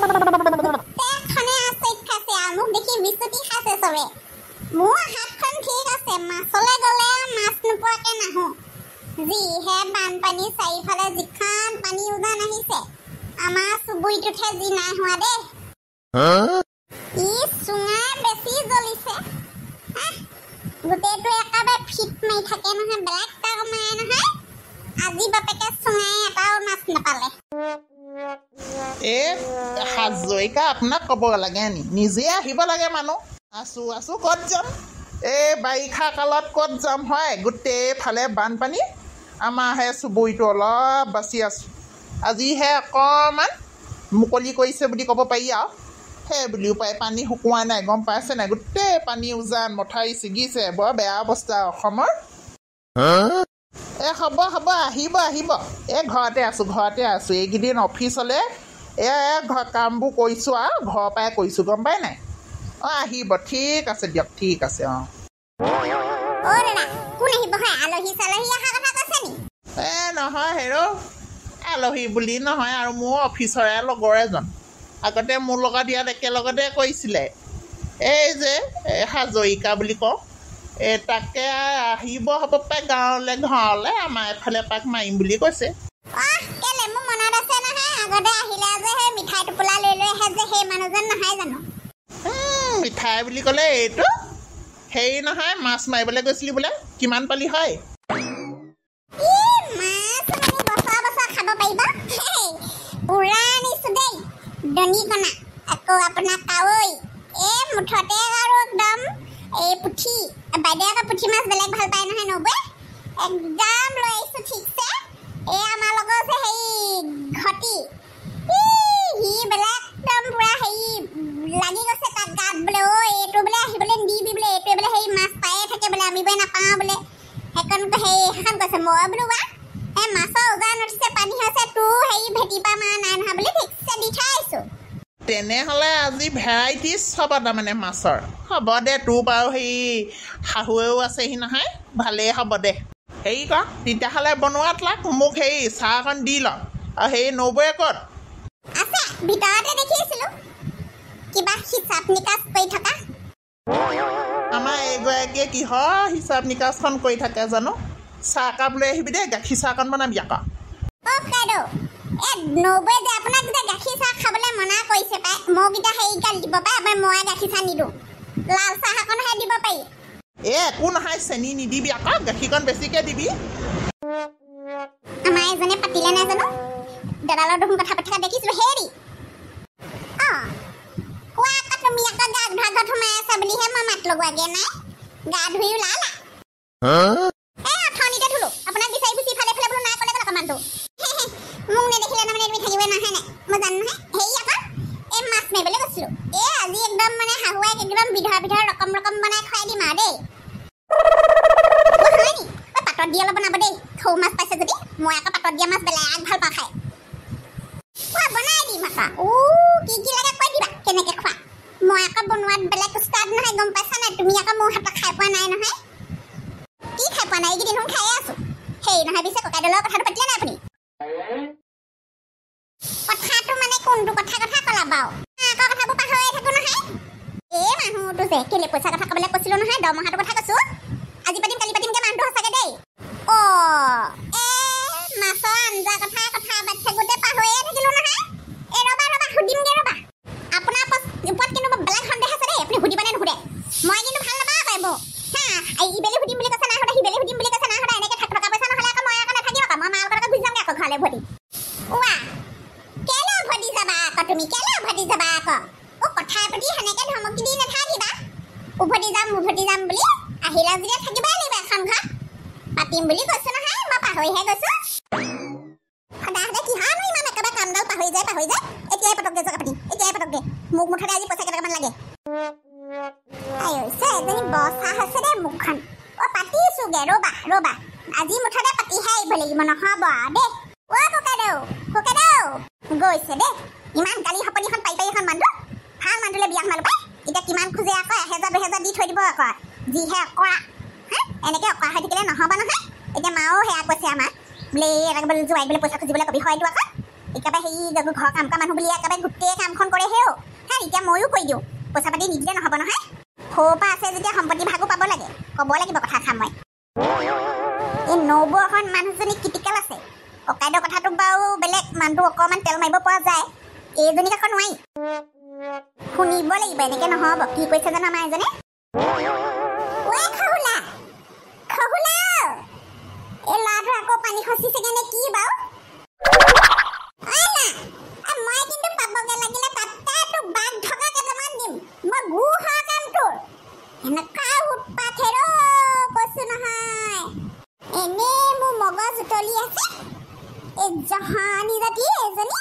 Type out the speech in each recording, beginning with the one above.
খানে আছে খাইছে মোক দেখি বিস্তুতি খাইছে চবে মোৰ হাতখন ঠিক আছে মাছলে গলে মাছ নোপোৱাকে নাহো যিহে বানপানী চাৰিফালে যিখান পানী উজান আহিছে আমাৰ চুবুৰীটোতহে যি নাই হোৱা দেই ই চুঙা বেছি জ্বলিছে গোটেইটো একেবাৰে ফিট মাৰি থাকে নহয় বেলেগ টাও মাৰে নহয় আজি বাপেকে চুঙাই এটাও মাছ নাপালে হাজৰিকা আপোনাক ক'ব লাগে নি নিজে আহিব লাগে মানুহ আছো ক'ত যাম বাৰিষা কালত ক'ত যাম হয় গোটেইফালে বানপানী আমাৰহে চুবুৰীটো অলপ বাচি আছোঁ আজিহে অকণমান মুকলি কৰিছে বুলি ক'ব পাৰি আৰু সেই বুলিও পাই পানী শুকোৱা নাই গম পাইছে নাই গোটেই পানী উজান মথাউৰি ছিগিছে বৰ বেয়া অৱস্থা অসমৰ হ'ব আহিব ঘৰতে আছোঁ এইকেইদিন অফিচলৈ কামবোৰ কৰিছোঁ আৰু ঘৰৰ পৰাই কৰিছোঁ গম পাই নাই আহিব ঠিক আছে দিয়ক ঠিক আছে নহয় হেৰ' আলহী বুলি নহয় আৰু মোৰ অফিচৰে লগৰ এজন আগতে মোৰ লগত ইয়াত একেলগতে কৰিছিলে এই যে হাজৰিকা বুলি কওঁ তাকে আহিব হ'ব পাই ঘৰলৈ আমাৰ এফালে পাক মাৰিম বুলি কৈছে মিঠাই বুলি ক'লে এইটো হেৰি নহয় মাছ মাৰিবলৈ গৈছিলি বোলে কিমান পালি হয় পুঠি বাইদেউ আকৌ পুঠি মাছ বেলেগ ভাল পায় নহয় নবৈ একদম লৈ আহিছোঁ ঠিকছে আমাৰ লগত যে হেৰি ঘটি সি বেলেগ একদম পুৰা হেৰি লাগি গৈছে তাত গাত বোলে এইটো বোলে আহিবলৈ নিদিবি বোলে এইটোৱে বোলে হেৰি মাছ পায়ে থাকে বোলে আমিবই নাপাওঁ বোলে সেইখন কৈছে মই বোলো মাছৰ উজান উঠিছে পানী হৈছে তোৰ হেৰি ভেটিপা মাৰা নাই নহয় বুলি ঠিকছে দি থৈ আহিছোঁ তেনেহ'লে আজি ভেৰাইটিজ হ'ব তাৰমানে মাছৰ হ'ব দে তোৰ বাৰু সেই শাহুৱেও আছেহি নহয় ভালেই হ'ব দে হেৰি ক তেতিয়াহ'লে বনোৱাত লাগ মোক সেই চাহ অকণ দি ল আৰু সেই নবৌয়ে ক'ত আছে ভিতৰতে দেখিছিলোঁ কিবা হিচাপ নিকাচ কৰি থকা আমাৰ এইগৰাকীয়ে কিহৰ হিচাপ নিকাচখন কৰি থাকে জানো চাহ একাপ লৈ আহিবি দেই গাখীৰ চাহ অকণ বনাবি আকৌ নবৌয়ে যে আপোনাক যে গাখীৰ চাহ খাবলৈ মনা কৰিছে পাই মইকেইটা হেৰি গাল দিব পাই এবাৰ মই গাখীৰ চাহ নিদিওঁ লাল চাহ অকণহে দিব পাৰি একো নহয় চেনি নিদিবি আকৌ গাখীৰকণ বেছিকৈ দিবি আমাৰ এজনে পাতিলে নাই জানো দাদালৰ দেখোন কথা পাতি থকা দেখিছিলোঁ হেৰি কোৱা আকৌ তুমি আকৌ গা ধোৱা সোমাই আছা বুলিহে মই মাত লগোৱাগে নাই গা ধুই ওলালা অথনিতে ধুলো আপোনাক বিচাৰি ফুচি ইফালে বোলো নাই ক'লে অকণমানটো মোক নেদেখিলে তাৰমানে তুমি থাকিবই নাহে নাই মই জানো নহয় হেৰি আকৌ মাছ মাৰিবলৈ গৈছিলোঁ আজি একদম মানে শাহুৱাইক একদম বিধৰ ৰকম বনাই খুৱাই দিম আৰু দেই হয় নি পাতত দি অলপ বনাব দেই সৰু মাছ পাইছে যদি মই আকৌ পাতত দিয়া মাছ বেলেগ ভাল পাওঁ খাই বনাই দিম আকৌ কি লাগে কৈ দিবা কেনেকৈ খোৱা মই আকৌ বনোৱাত বেলেগ উস্তাদ নহয় গম পাইছা নাই তুমি আকৌ মোৰ হাতত খাই পোৱা নাই নহয় কি খাই পোৱা নাই এইকেইদিন খায়ে আছোঁ হেৰি নহয় পিছে ককাইদেউৰ কথাটো পাতিলে নাই আপুনি কথাটো মানে কোনটো কথা ক'লা বাৰু আকৌ কথাবোৰ পাহৰিয়ে থাকো নহয় মানুহটো যে কেলে পইচা কথা ক'বলৈ কৈছিলোঁ নহয় দৰমহাটোৰ কথা কৈছোঁ আজি পাতিম কালি পাতিমকৈ মানুহটো সঁচাকৈ দেই মাছৰ আঞ্জা কথা পাতি থাকোঁতে পাহৰিয়ে থাকিলোঁ নহয় ৰ'বা সুধিমগৈ ৰ'বা আপোনাৰ ওপৰত কিন্তু বেলেগ সন্দেহ আছে দেই আপুনি সুধিবনে নুসুধে মই কিন্তু ভাল নাপাওঁ আকৌ এইবোৰ ইবেলি সুধিম বুলি কৈছে নাই সোধা সিবেলি সুধিম বুলি কৈছে নাই সোধা এনেকৈ টকা পইচা নহ'লে আকৌ মই আকৌ নাথাকিম আকৌ মই মাৰ লগত গুচি যামগৈ আকৌ ঘৰলৈ উভতি কেলৈ উভতি যাবা আকৌ তুমি কেলৈ উভতি যাবা আকৌ কথাৰ প্ৰতি সেনেকৈ ধমকি দি নাথাকিবা উভতি যাম বুলি আহিলে যেতিয়া থাকিবই লাগিব এখন ঘৰত পাতিম বুলি কৈছোঁ নহয় মই পাহৰিহে গৈছোঁ সদায় কিহানো ইমান একেবাৰে কামডাল পাহৰি যায় এতিয়াই পটককৈ জগা পাতিম এতিয়াই পটককৈ মোক মুঠতে আজি পইচা কেইটামান লাগে এজনী বচা হৈছে দেই মুখখন পাতিছোগে ৰ'বা আজি মুঠতে পাতিহে আহিব লাগিব নহ'ব দেই ককাইদেউ গৈছে দেই ইমান গালি সপনিখন পাই এখন মানুহ ভাল মানুহলৈ বিয়া সোমালো পাই এতিয়া কিমান খোজে আকৌ 1000 2000 দি থৈ দিব আকৌ যিহে অকৰা এনেকৈ অকৰা হৈ থাকিলে নহ'ব নহয় এতিয়া মাও সেয়া কৈছে আমাৰ বোলে এনেকৈ বোলে জোৱাইক বোলে পইচা খুজিবলৈ কবি হয়তো আকৌ একেবাৰে হেৰি ঘৰ কাম কৰা মানুহ বুলি একেবাৰে গোটেই কামখন কৰে হেও হা এতিয়া ময়ো কৰি দিওঁ পইচা পাতি নিদিলে নহ'ব নহয় সৰুৰ পৰা আছে যেতিয়া সম্পত্তি ভাগো পাব লাগে ক'ব লাগিব কথা খাম মই এই নবৌখন মানুহজনী ক্ৰিটিকেল আছে ককাইদেউৰ কথাটো বাৰু বেলেগ মানুহটো অকণমান তেল মাৰিব পৰা যায় এইজনীক আকৌ নোৱাৰি শুনিব লাগিব এনেকৈ নহ'ব কি কৈছে জানো আমাৰ এজনে এই ল'ৰাটো আকৌ পানী খচিছেগে নে কি বাৰু মই কিন্তু পাবগে লাগিলে তাতে তোক বাঘ থকা কেইটামান দিম মই গু হোৱা কাম তোৰ এনেকুৱা উৎপাত হেৰ কৈছো নহয় এনেই মোৰ মগজ উতলি আছে এই জহানী জাতি এজনী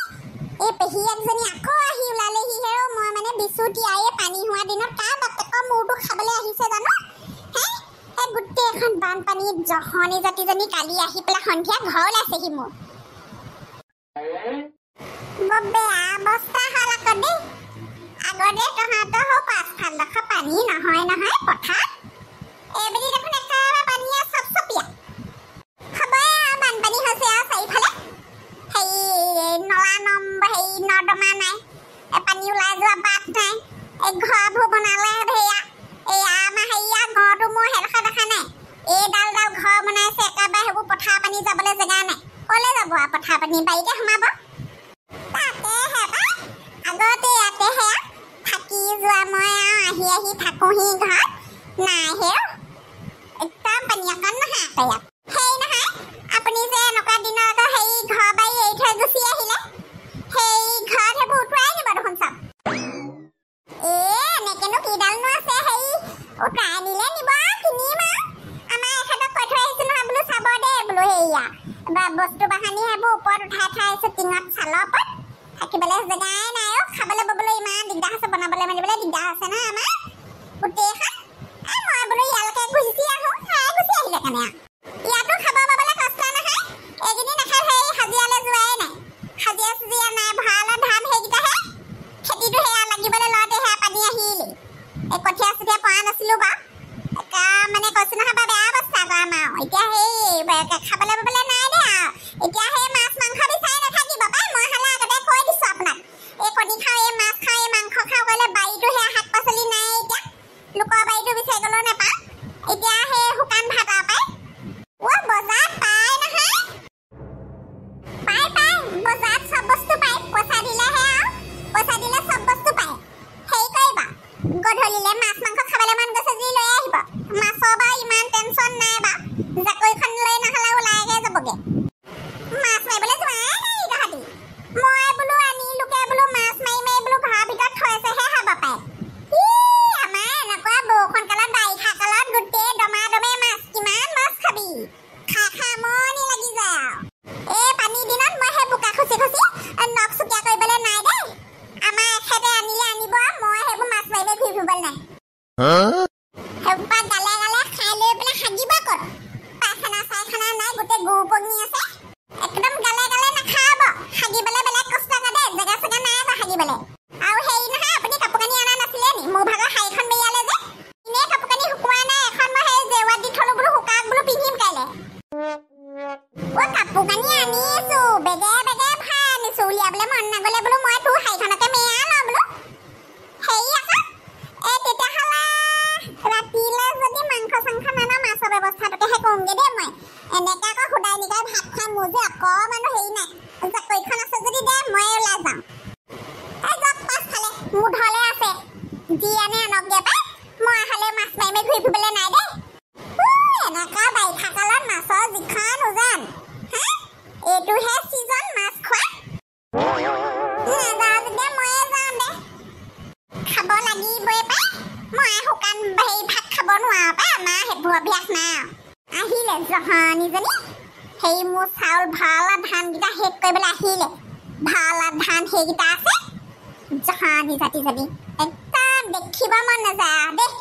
এই পেহীয়েকজনী আকৌ আহি ওলালেহি হেৰ মই মানে বিচুতীয়াই পানী হোৱা দিনত তাৰ বাপেকৰ মূৰটো খাবলৈ আহিছে জানো এই গোটেইখন বানপানীত জহনী জাতিজনী কালি আহি পেলাই সন্ধিয়া ঘৰ ওলাইছেহি মোৰ বেয়া অৱস্থা হ'ল আকৌ দেই আগতে তহঁতৰ পাছফালডোখৰ পানী নহয় নহয় পথাৰ এইবেলি দেখোন একেবাৰে পানীয়ে চপচপীয়া হ'বই আৰু বানপানী হৈছে আৰু চাৰিওফালে হেৰি নৰ্দমা নাই পানী ওলাই যোৱা বাট নাই এই ঘৰবোৰ বনালে সেয়া এয়া আমাৰ হেৰিয়া ঘৰটো মোৰ সেইডোখৰ দেখা নাই এইডাল ঘৰ বনাইছে একেবাৰে সেইবোৰ পথাৰ পানী যাবলৈ জেগা নাই ক'লৈ যাব আৰু পথাৰ পানী বাৰীতে সোমাব আগতে ইয়াতে সেয়া থাকি যোৱা মই আৰু আহি থাকোহি ঘৰত নাই হেও একদম পানী অকণ নহয় আকৌ ইয়াত সেই নহয় আপুনি যে এনেকুৱা দিনত আকৌ সেই ঘৰ বাৰী এৰি থৈ গুচি আহিলে সেই ঘৰত সেইবোৰ উঠুৱাই নিব দেখোন চব এনেকেনো কিডালনো আছে সেই উঠুৱাই নিলে নিব কিনিম আমাৰ এখেতক কৈ থৈ আহিছো নহয় বোলো চাব দে বোলো সেয়া বস্তু বাহানি সেইবোৰ ওপৰত উঠাই থৈ আহিছো টিঙত চালৰ ওপৰত থাকিবলৈ জেগাই নাই খাবলৈ ববলৈ ইমান দিগদাৰ আছে বনাবলৈ মেলিবলৈ দিগদাৰ আছে না আমাৰ গোটেইখন মই বোলো ইয়ালৈকে গুচি আহোঁ গুচি আহিলে কেনে ইয়াতো খাব পাবলৈ কষ্ট নহয় এইকেইদিন নাখায় সেই হাজিৰালৈ যোৱাই নাই হাজিৰা নাই ভঁৰালত ধান সেইকেইটাহে খেতিটো সেয়া লাগিবলৈ লওঁতে সেয়া পানী আহিলেই এই কঠীয়া চঠীয়া পৰা নাছিলোঁ বাৰু মানে কৈছোঁ নহয় বা বেয়া অৱস্থা কৰা আমাৰ এতিয়া সেই খাবলৈ পাবলৈ নাই দে এতিয়া সেই মাছ মাংস বিচাৰি নাথাকিব পাই মই হ'লে আগতে কৈ দিছোঁ আপোনাক এই কণী খাওঁ এই মাছ খাওঁ এই মাংস খাওঁ ক'লে বাৰীটো সেয়া শাক পাচলি নাই এতিয়া লোকৰ বাৰীটো বিচাৰি গ'লেও নাপাওঁ এতিয়া সেই শুকান ভাত আৰু পায় বজাৰত পায় নহয় পায় বজাৰত চব বস্তু পায় পইচা দিলেহে আৰু পইচা দিলে চব বস্তু পায় হেৰি কৰিবা গধূলিলৈ মাছ মাংস খাবলৈ মন গৈছে যি লৈ আহিব মাছৰ বাৰু ইমান টেনচন নাই বাৰু জাকৈখন লৈ নহ'লে ওলাইগে যাবগে মাছ মাৰিবলৈ যোৱাই নাই তহঁতি মই বোলো আনিলোকে বোলো মাছ মাৰি বোলো ঘৰৰ ভিতৰত থৈছেহে খাব পায় আমাৰ এনেকুৱা বৰষুণ কালত বাৰিষা কালত গোটেই দমে মাছ কিমান মাছ খাবি খাই আমনি লাগি যায় আৰু এই পানীৰ দিনত মই সেই বোকা খুচি নখ চুকীয়া কৰিবলৈ নাই দেই আমাৰ এখেতে আনিলে আনিব মই সেইবোৰ মাছ মাৰিবলৈ ঘূৰি ফুৰিবলৈ নাই সেইবোৰ গালে খাই লৈ পেলাই সাজিব ক'ত পায়খানা চাইখানা নাই গোটেই গৰু পঙি আছে একদম গালে নাখাব সাজিবলৈ বেলেগ কষ্ট কৰে জেগা চেগা নাই আকৌ সাজিবলৈ আৰু হেৰি নহয় আপুনি কাপোৰ কানি অনা নাছিলে নি মোৰ ভাগৰ শাৰীখন বেয়ালে যে এনেই কাপোৰ কানি শুকুৱাই নাই এখন মই সেই জেওৱাত দি থলো বোলো শুকাওক বোলো পিন্ধিম কাইলৈ কাপোৰ কানি আনিছো বেগে ভৰাই আনিছো উলিয়াবলৈ মন নগ'লে বোলো মই তোৰ শাৰীখনকে মেয়া লওঁ বোলো হেৰি আকৌ তেতিয়াহ'লে ৰাতিলৈ যদি মাংস চাংস নানা মাছৰ ব্যৱস্থাটোকেহে কৰোঁগৈ দেই মই এনেকৈ আকৌ সুদাই নিকাই ভাত খোৱা মোৰ যে অকণমানো হেৰি নাই জাকৈখন আছে যদি দে মই ওলাই যাওঁ যাওক পাছফালে মুধলে আছে যি আনে আনকগৈ পাই মই হ'লে মাছ মাৰি ঘূৰি ফুৰিবলৈ নাই দেই এনেকুৱা বাৰিষা কালত মাছৰ যিখন উজান এইটোহে ছিজন মাছ খোৱা নাযাওঁ যেতিয়া ময়ে যাওঁ দে খাব লাগিবই পাই মই শুকান হেৰি ভাত খাব নোৱাৰো পাই আমাৰ সেইবোৰ অভ্যাস নাই আহিলে জহানীজনী সেই মোৰ চাউল ভঁৰালা ধানকেইটা শেষ কৰিবলৈ আহিলে ভঁৰালা ধান সেইকেইটা আছে জহানী জাতিজনী একদম দেখিব মন নাযায় দেই